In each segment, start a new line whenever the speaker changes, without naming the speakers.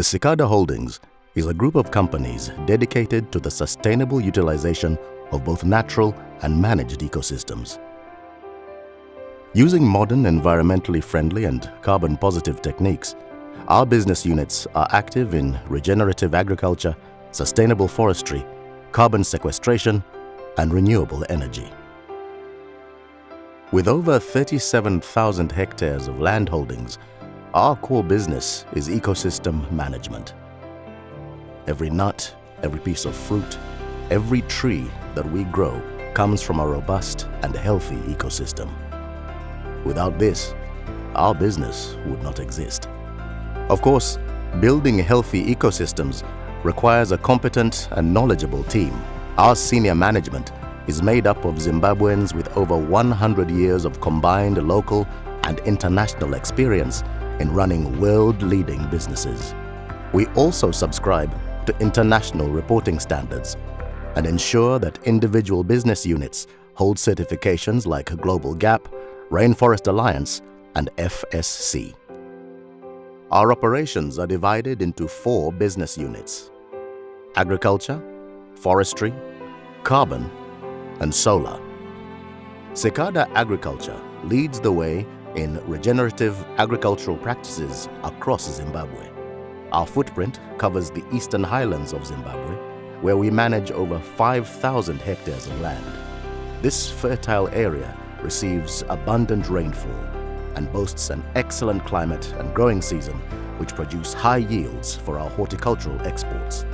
Cicada Holdings is a group of companies dedicated to the sustainable utilization of both natural and managed ecosystems. Using modern, environmentally friendly and carbon-positive techniques, our business units are active in regenerative agriculture, sustainable forestry, carbon sequestration, and renewable energy. With over 37,000 hectares of land holdings, our core business is ecosystem management. Every nut, every piece of fruit, every tree that we grow comes from a robust and healthy ecosystem. Without this, our business would not exist. Of course, building healthy ecosystems requires a competent and knowledgeable team. Our senior management is made up of Zimbabweans with over 100 years of combined local and international experience in running world-leading businesses. We also subscribe to international reporting standards and ensure that individual business units hold certifications like Global GAP, Rainforest Alliance, and FSC. Our operations are divided into 4 business units: agriculture, forestry, carbon, and solar. Cicada Agriculture leads the way in regenerative agricultural practices across Zimbabwe. Our footprint covers the eastern highlands of Zimbabwe, where we manage over 5,000 hectares of land. This fertile area receives abundant rainfall and boasts an excellent climate and growing season, which produce high yields for our horticultural exports.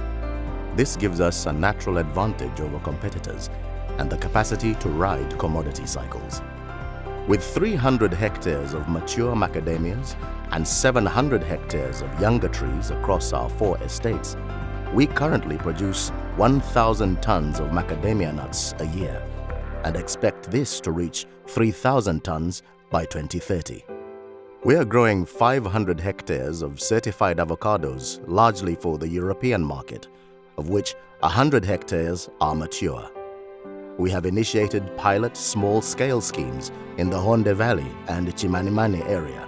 This gives us a natural advantage over competitors and the capacity to ride commodity cycles. With 300 hectares of mature macadamias and 700 hectares of younger trees across our 4 estates, we currently produce 1,000 tons of macadamia nuts a year and expect this to reach 3,000 tons by 2030. We are growing 500 hectares of certified avocados, largely for the European market, of which 100 hectares are mature. We have initiated pilot small-scale schemes in the Honde Valley and Chimanimani area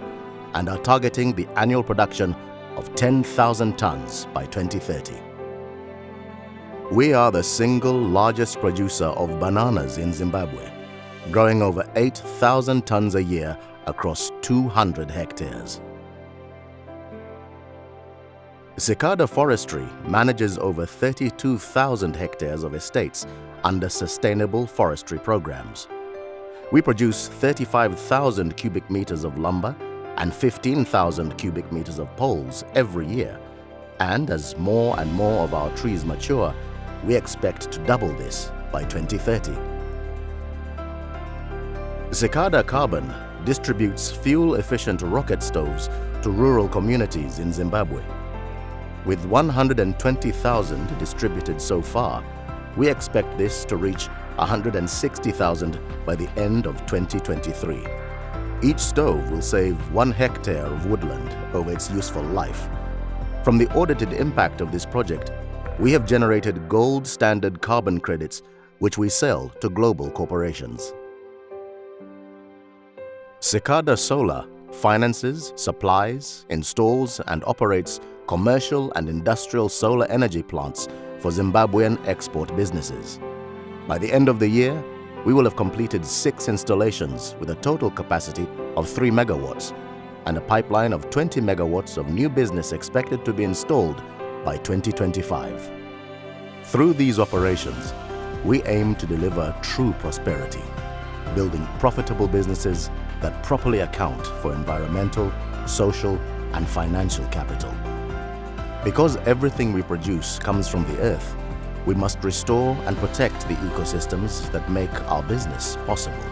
and are targeting the annual production of 10,000 tons by 2030. We are the single largest producer of bananas in Zimbabwe, growing over 8,000 tons a year across 200 hectares. Cicada Forestry manages over 32,000 hectares of estates under sustainable forestry programs. We produce 35,000 cubic meters of lumber and 15,000 cubic meters of poles every year. And as more and more of our trees mature, we expect to double this by 2030. Cicada Carbon distributes fuel-efficient rocket stoves to rural communities in Zimbabwe. With 120,000 distributed so far, we expect this to reach 160,000 by the end of 2023. Each stove will save 1 hectare of woodland over its useful life. From the audited impact of this project, we have generated gold standard carbon credits, which we sell to global corporations. Cicada Solar finances, supplies, installs, and operates commercial and industrial solar energy plants for Zimbabwean export businesses. By the end of the year, we will have completed 6 installations with a total capacity of 3 megawatts and a pipeline of 20 megawatts of new business expected to be installed by 2025. Through these operations, we aim to deliver true prosperity, building profitable businesses that properly account for environmental, social, and financial capital. Because everything we produce comes from the earth, we must restore and protect the ecosystems that make our business possible.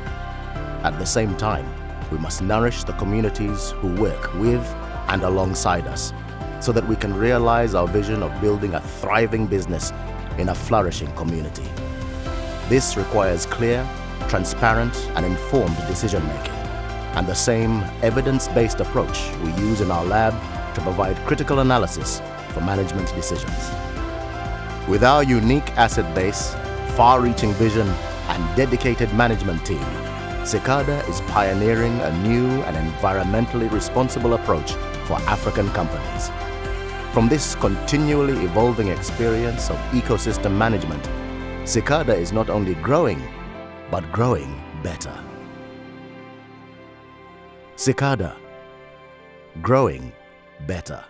At the same time, we must nourish the communities who work with and alongside us so that we can realize our vision of building a thriving business in a flourishing community. This requires clear, transparent, and informed decision-making, and the same evidence-based approach we use in our lab to provide critical analysis for management decisions. With our unique asset base, far-reaching vision, and dedicated management team, Cicada is pioneering a new and environmentally responsible approach for African companies. From this continually evolving experience of ecosystem management, Cicada is not only growing, but growing better. Cicada, growing better.